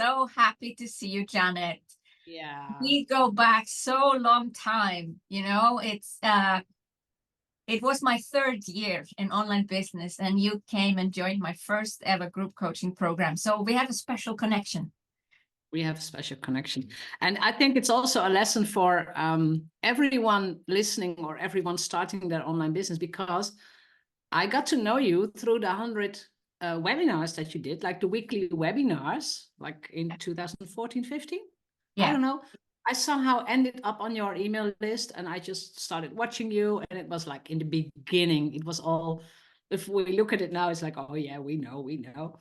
so happy to see you, Jeanet. Yeah. We go back so long time, it was my third year in online business, and you came and joined my first ever group coaching program. So we have a special connection. We have a special connection. And I think it's also a lesson for everyone listening or everyone starting their online business, because I got to know you through the 100 webinars that you did, like the weekly webinars, like in 2014, 15. Yeah. I don't know. I somehow ended up on your email list, and I just started watching you. And it was like in the beginning, it was all, if we look at it now, it's like, oh yeah, we know.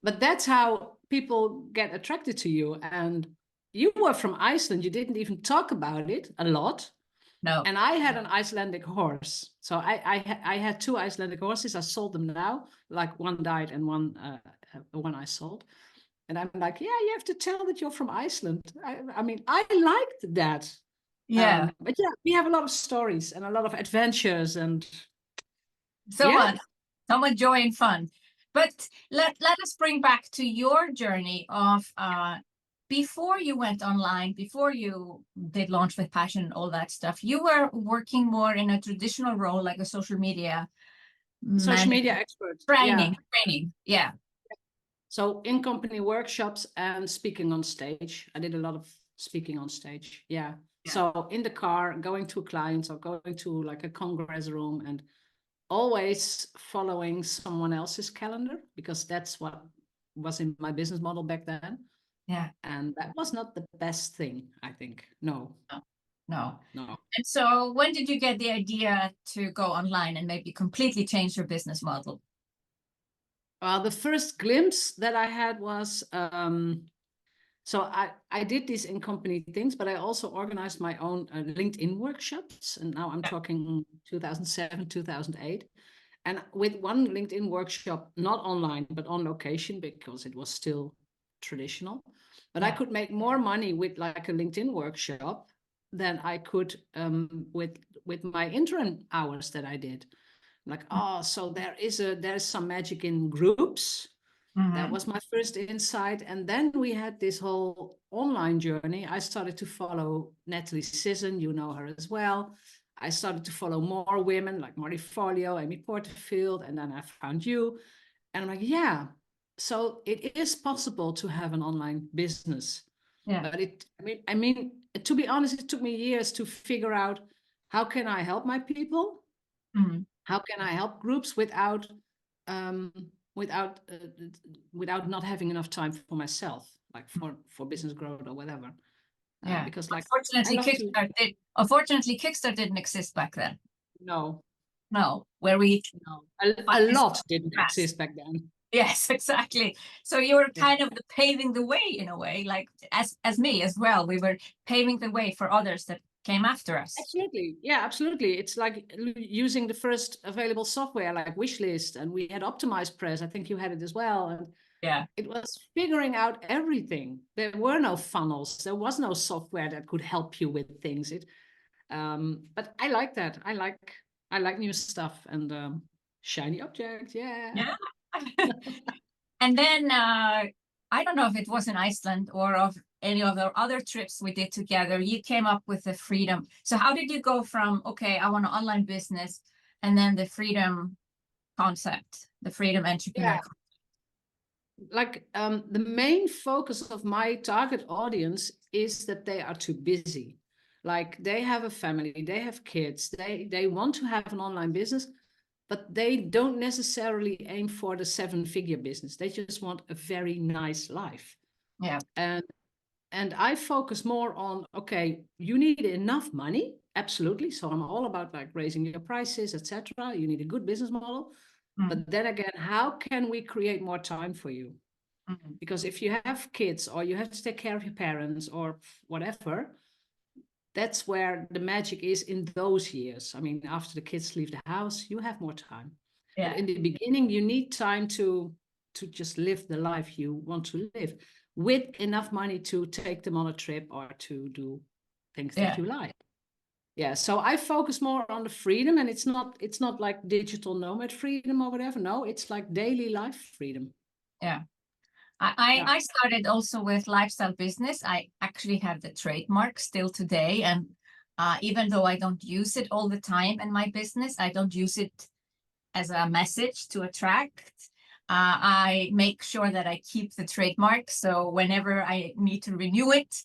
But that's how people get attracted to you. And you were from Iceland. You didn't even talk about it a lot. No. And I had an Icelandic horse. So I had 2 Icelandic horses. I sold them now. Like one died and one I sold. And I'm like, yeah, you have to tell that you're from Iceland. I mean, I liked that. Yeah. But yeah, we have a lot of stories and a lot of adventures and So much joy and fun. But let us bring back to your journey of before you went online, before you did Launch with Passion and all that stuff, you were working more in a traditional role, like a social media expert. Training. Yeah. So in company workshops and speaking on stage. I did a lot of speaking on stage. Yeah. So in the car, going to clients or going to like a congress room, and always following someone else's calendar, because that's what was in my business model back then. Yeah. And that was not the best thing, I think. No. And so when did you get the idea to go online and maybe completely change your business model? Well, the first glimpse that I had was, so I did these in company things, but I also organized my own LinkedIn workshops. And now I'm talking 2007, 2008. And with one LinkedIn workshop, not online, but on location, because it was still traditional. But I could make more money with like a LinkedIn workshop than I could with my interim hours that I did. Like, oh, so there's some magic in groups. That was my first insight. And then we had this whole online journey. I started to follow Natalie Sisson, you know her as well. I started to follow more women like Marty Folio, Amy Porterfield, and then I found you. And I'm like, yeah, so it is possible to have an online business. Yeah. But I mean, to be honest, it took me years to figure out, how can I help my people? How can I help groups without not having enough time for myself, like for business growth or whatever. Yeah, because like unfortunately Kickstart didn't exist back then. No, a lot didn't exist back then. Yes, exactly. So you were kind of paving the way in a way, like as me as well. We were paving the way for others that came after us. Absolutely. Yeah, absolutely. It's like using the first available software like Wishlist, and we had Optimized Press. I think you had it as well. And yeah, it was figuring out everything. There were no funnels. There was no software that could help you with things. But I like that. I like new stuff and shiny objects. Yeah. And then I don't know if it was in Iceland or of any of the other trips we did together, you came up with the freedom. So how did you go from, okay, I want an online business, and then the freedom concept, the freedom entrepreneur concept? Like the main focus of my target audience is that they are too busy. Like they have a family, they have kids, they want to have an online business, but they don't necessarily aim for the 7-figure business. They just want a very nice life. Yeah. And I focus more on, okay, you need enough money, absolutely. So I'm all about like raising your prices, etc. You need a good business model. But then again, how can we create more time for you? Because if you have kids or you have to take care of your parents or whatever, that's where the magic is in those years. I mean, after the kids leave the house, you have more time. Yeah. But in the beginning, you need time to just live the life you want to live with enough money to take them on a trip or to do things that you like. Yeah, so I focus more on the freedom, and it's not like digital nomad freedom or whatever. No, it's like daily life freedom. Yeah. I started also with lifestyle business. I actually have the trademark still today. And even though I don't use it all the time in my business, I don't use it as a message to attract. I make sure that I keep the trademark. So whenever I need to renew it,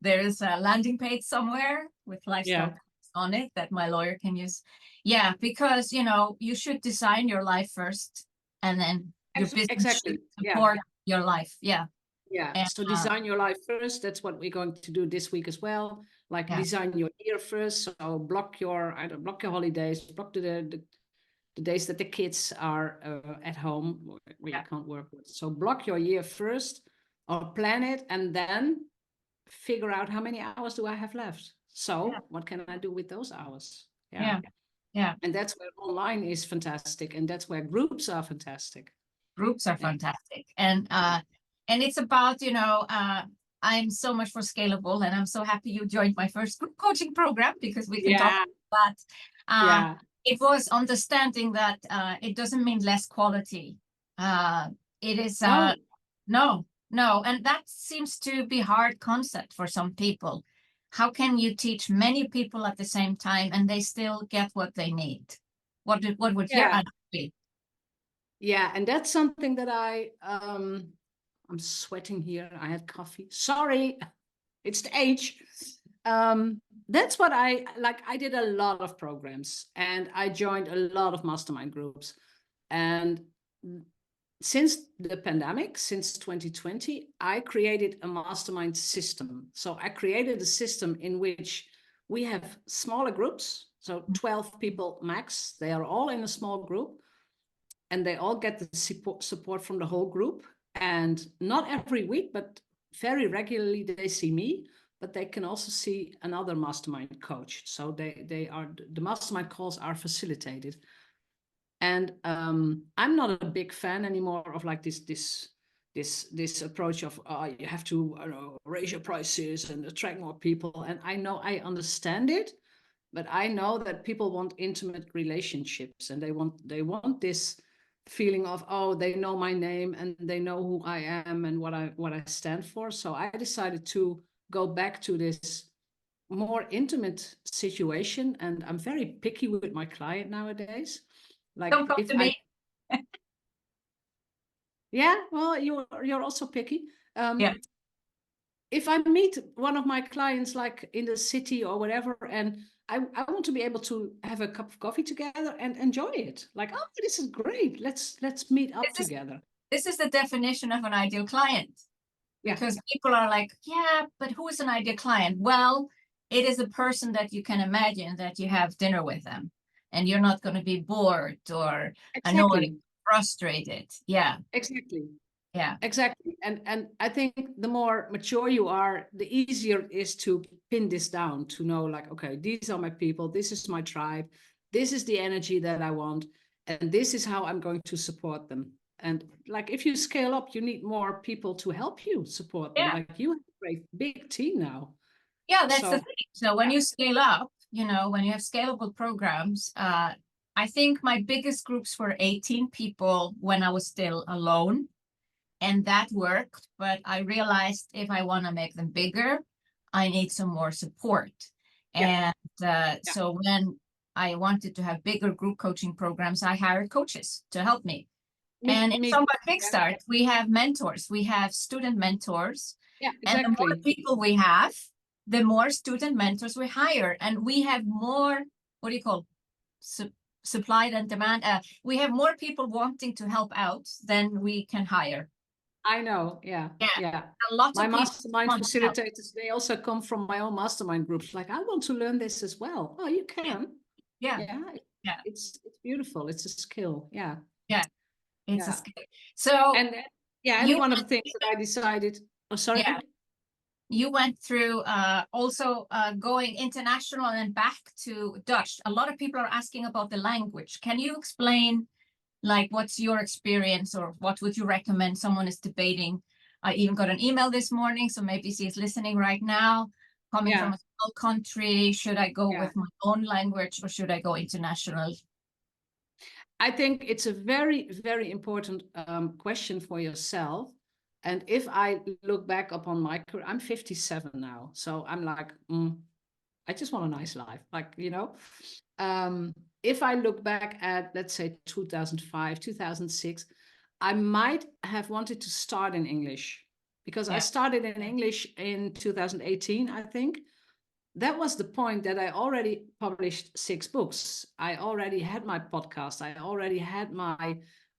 there's a landing page somewhere with lifestyle on it that my lawyer can use. Yeah, because you should design your life first, and then your business should support your life. Yeah. Yeah. And, So design your life first. That's what we're going to do this week as well. Like design your year first. So block your holidays, block the days that the kids are at home where you can't work with. So block your year first, or plan it, and then figure out how many hours do I have left. So what can I do with those hours? Yeah. And that's where online is fantastic, and that's where groups are fantastic. Groups are fantastic. And it's about, I'm so much for scalable, and I'm so happy you joined my first group coaching program, because we can talk about that. It was understanding that it doesn't mean less quality. It is no. And that seems to be a hard concept for some people. How can you teach many people at the same time and they still get what they need? What would your answer be? Yeah, and that's something that I'm sweating here. I had coffee. Sorry, it's the age. That's what I like. I did a lot of programs, and I joined a lot of mastermind groups. And since the pandemic, since 2020, I created a mastermind system. So I created a system in which we have smaller groups, so 12 people max. They are all in a small group, and they all get the support from the whole group. And not every week, but very regularly they see me, but they can also see another mastermind coach. So the mastermind calls are facilitated. And I'm not a big fan anymore of like this approach of you have to raise your prices and attract more people. And I understand it, but I know that people want intimate relationships, and they want this feeling of, oh, they know my name and they know who I am and what I stand for. So I decided to go back to this more intimate situation, and I'm very picky with my client nowadays. Like, don't come to me. Yeah, well, you're also picky. If I meet one of my clients like in the city or whatever, and I want to be able to have a cup of coffee together and enjoy it. Like, oh, this is great. Let's meet up together. This is the definition of an ideal client. Because people are like, yeah, but who is an ideal client? Well, it is a person that you can imagine that you have dinner with them, and you're not going to be bored or annoyed, frustrated. Yeah. Exactly. Yeah. Exactly. And I think the more mature you are, the easier it is to pin this down, to know like, okay, these are my people, this is my tribe, this is the energy that I want, and this is how I'm going to support them. And like, if you scale up, you need more people to help you support them. Like, you have a great big team now. Yeah, that's the thing. So when you scale up, when you have scalable programs, I think my biggest groups were 18 people when I was still alone. And that worked, but I realized if I want to make them bigger, I need some more support. And so when I wanted to have bigger group coaching programs, I hired coaches to help me. And in SOMBA Kickstart, we have mentors. We have student mentors. Yeah, exactly. And the more people we have, the more student mentors we hire. And we have more, what do you call, supply than demand. We have more people wanting to help out than we can hire. I know, yeah. A lot my mastermind facilitators, they also come from my own mastermind groups. Like, I want to learn this as well. Oh, you can. It's beautiful. It's a skill. It's a skill. So and one of the things that I decided. Oh, sorry. You went through also going international and back to Dutch. A lot of people are asking about the language. Can you explain, like, what's your experience, or what would you recommend? Someone is debating. I even got an email this morning, so maybe she's listening right now, coming from a small country. Should I go with my own language, or should I go international? I think it's a very, very important question for yourself. And if I look back upon my career, I'm 57 now. So I'm like, I just want a nice life. Like, you know, if I look back at, let's say 2005, 2006, I might have wanted to start in English because I started in English in 2018, I think. That was the point that I already published 6 books. I already had my podcast. I already had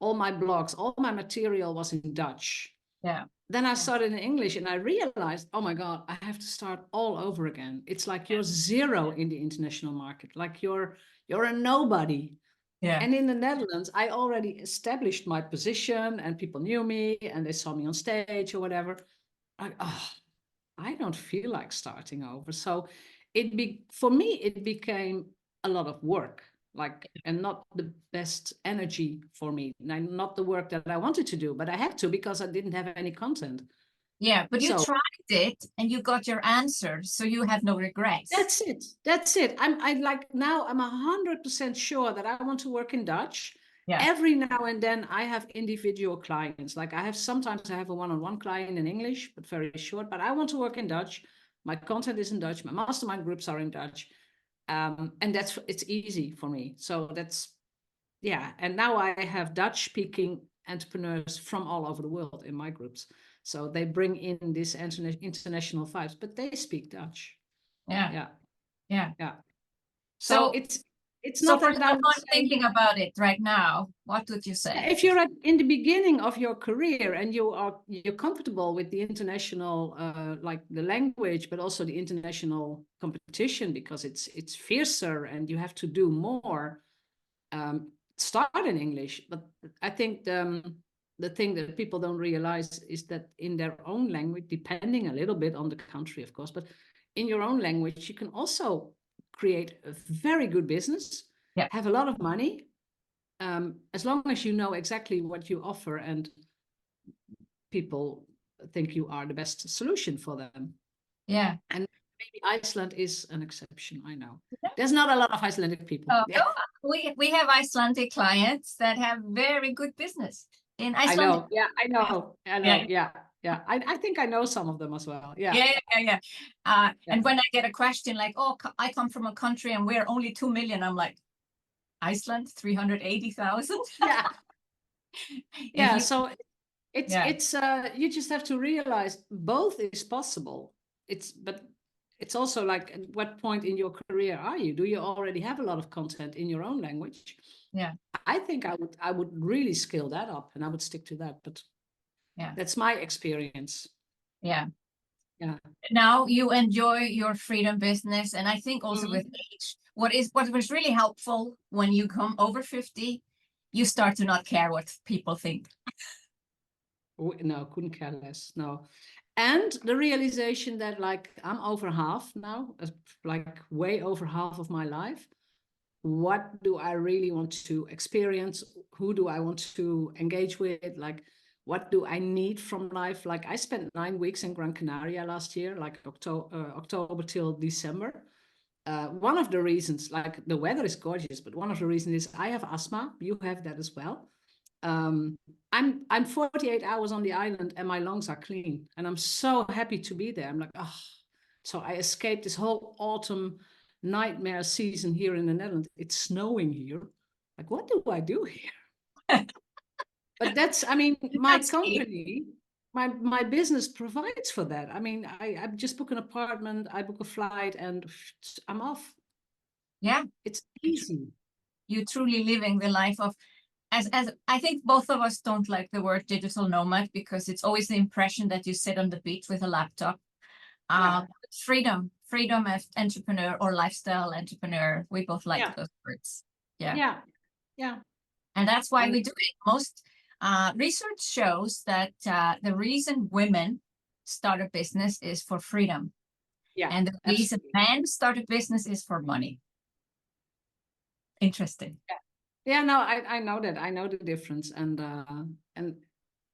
all my blogs, all my material was in Dutch. Yeah. Then I started in English and I realized, oh my God, I have to start all over again. It's like you're zero in the international market, like you're a nobody. Yeah. And in the Netherlands, I already established my position and people knew me and they saw me on stage or whatever. I don't feel like starting over. So for me, it became a lot of work, like, and not the best energy for me. Not the work that I wanted to do, but I had to because I didn't have any content. Yeah, but you tried it and you got your answer, so you have no regrets. That's it. That's it. I'm 100% sure that I want to work in Dutch. Yeah. Every now and then I have individual clients. Like sometimes I have a one-on-one client in English, but very short. But I want to work in Dutch. My content is in Dutch. My mastermind groups are in Dutch. And it's easy for me. So yeah. And now I have Dutch-speaking entrepreneurs from all over the world in my groups. So they bring in this international vibes, but they speak Dutch. Yeah. Yeah. Yeah. Yeah. So it's so not for that I'm someone saying, thinking about it right now, what would you say? if you're in the beginning of your career and you're comfortable with the international like the language, but also the international competition because it's fiercer and you have to do more, start in English. But I think the thing that people don't realize is that in their own language, depending a little bit on the country, of course, but in your own language, you can also create a very good business, have a lot of money, as long as you know exactly what you offer and people think you are the best solution for them. Yeah. And maybe Iceland is an exception, I know. There's not a lot of Icelandic people. No, we have Icelandic clients that have very good business in Iceland. I know. Yeah, I know. Yeah. I think I know some of them as well. Yeah. And when I get a question like, oh, I come from a country and we're only 2 million, I'm like, Iceland, 380,000. Yeah. So it's you just have to realize both is possible. But it's also like, at what point in your career are you? Do you already have a lot of content in your own language? Yeah. I think I would really scale that up and I would stick to that. But that's my experience. Yeah. Yeah. Now you enjoy your freedom business. And I think also with age, what was really helpful when you come over 50, you start to not care what people think. No, couldn't care less. No. And the realization that, like, I'm over half now, like way over half of my life. What do I really want to experience? Who do I want to engage with? Like, what do I need from life? Like, I spent 9 weeks in Gran Canaria last year, like October till December. One of the reasons, like, the weather is gorgeous, but one of the reasons is I have asthma. You have that as well. I'm 48 hours on the island and my lungs are clean and I'm so happy to be there. I'm like, so I escaped this whole autumn nightmare season here in the Netherlands. It's snowing here. Like, what do I do here? But that's, I mean, my company, my business provides for that. I mean, I just book an apartment, I book a flight and I'm off. Yeah. It's easy. You're truly living the life of, as I think both of us don't like the word digital nomad because it's always the impression that you sit on the beach with a laptop. Freedom as entrepreneur or lifestyle entrepreneur, we both like those words. Yeah. And that's why we do it. Most research shows that the reason women start a business is for freedom. Yeah. And the reason men start a business is for money. Interesting. Yeah, no, I know that. I know the difference. And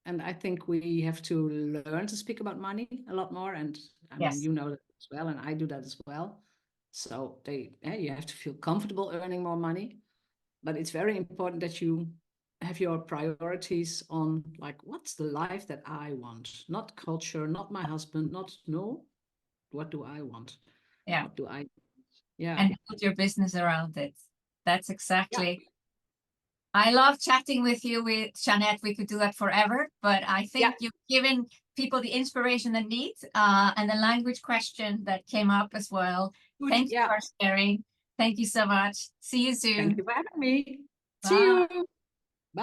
I think we have to learn to speak about money a lot more. And I mean, you know that as well, and I do that as well. So you have to feel comfortable earning more money. But it's very important that you have your priorities on like, what's the life that I want? Not culture, not my husband, not no. What do I want? Yeah. What do I? Yeah. And build your business around it. That's Yeah. exactly. I love chatting with you, with Jeanet. We could do that forever, but I think you've given people the inspiration they need, and the language question that came up as well. Good. Thank you Yeah. for sharing. Thank you so much. See you soon. Thank you for having me. See Bye. you.